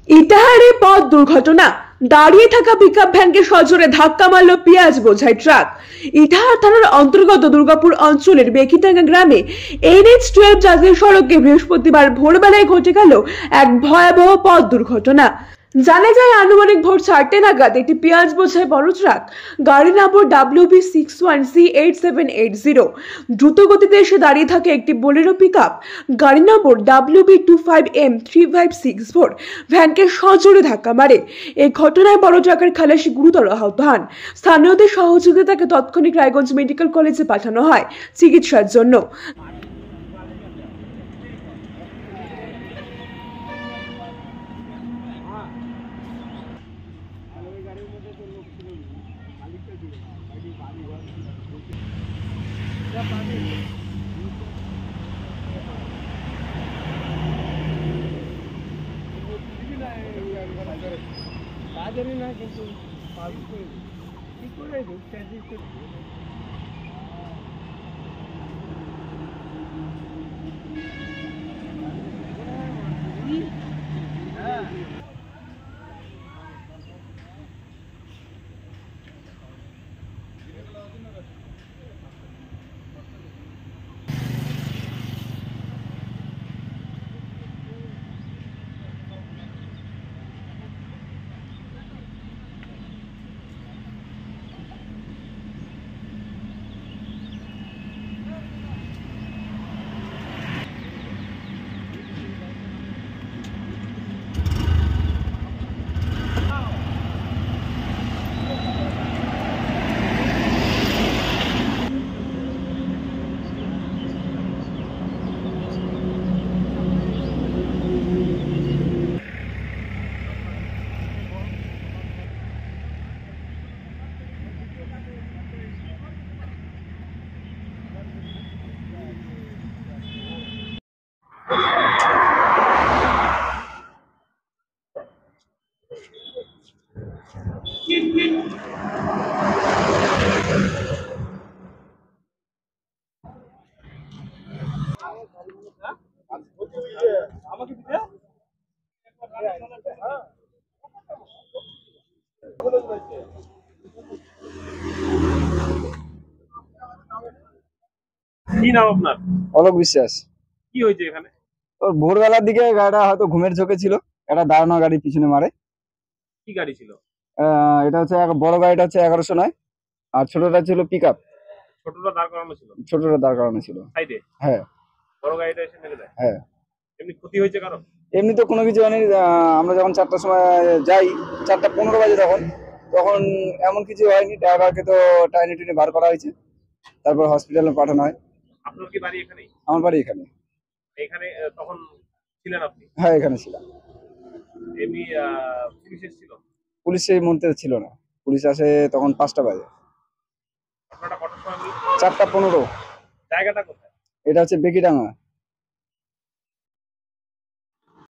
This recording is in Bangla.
ইটাহারে পথ দুর্ঘটনা, দাঁড়িয়ে থাকা পিকআপ ভ্যানকে সজোরে ধাক্কা মারল পেঁয়াজ বোঝাই ট্রাক। ইটাহার থানার অন্তর্গত দুর্গাপুর অঞ্চলের বেকিটাঙ্গা গ্রামে NH-12 জাতীয় সড়কে বৃহস্পতিবার ভোরবেলায় ঘটে গেল এক ভয়াবহ পথ দুর্ঘটনা। জানা যায় আনুমানিক ভোর 4টে নাগাদ একটি পেঁয়াজ বোঝাই বড় ট্রাক, গাড়ি নম্বর WB61C8780, দ্রুত গতিতে এসে দাঁড়িয়ে থাকে একটি বোলেরো পিকআপ, গাড়ি নম্বর WB25M3564, ভ্যানকে সজোরে ধাক্কা মারে। এই ঘটনায় বড় ট্রাকের খালাসি গুরুতর আহত হন। স্থানীয়দের সহযোগিতায় তাকে তৎক্ষণিক রায়গঞ্জ মেডিকেল কলেজে পাঠানো হয় চিকিৎসার জন্য। জানি না কিন্তু কি করে ঢুকতে কি নাম আপনার? অলোক বিশ্বাস। কি হয়েছে এখানে? তোর ভোরবেলার দিকে গাড়িটা হয়তো ঘুমের ঝোঁকে ছিল, একটা দাঁড়ানো গাড়ি পিছনে মারে। কি গাড়ি ছিল? এটা হচ্ছে বড় গাড়িটা হচ্ছে 1109, আর ছোটটা ছিল পিকআপ। ছোটটা দাঁড় করানো ছিল? ছোটটা দাঁড় করানো ছিল সাইডে। হ্যাঁ। বড় গাড়িটা এসে মেরে দেয়? হ্যাঁ। এমনি ক্ষতি হয়েছে কারো? এমনি তো কোনো কিছু হয়নি। আমরা যখন 4টার সময় যাই, 4টা 15 বাজে, তখন এমন কিছু হয়নি। ড্রাইভারকে তো টাইনে টেনে বার করা হয়েছে, তারপর হসপিটালে পাঠানো হয়। আপনার কি বাড়ি এখানেই? আমার বাড়ি এখানে। এখানে তখন ছিলেন আপনি? হ্যাঁ, এখানে ছিলাম। এমনি পুলিশ এসেছিল? পুলিশ সেই মুহূর্তে ছিল না, পুলিশ আসে তখন 5টা বাজে। আপনারা কটার সময়? 4টা 15। জায়গাটা কোথায়? এটা হচ্ছে বেকিডাঙ্গা।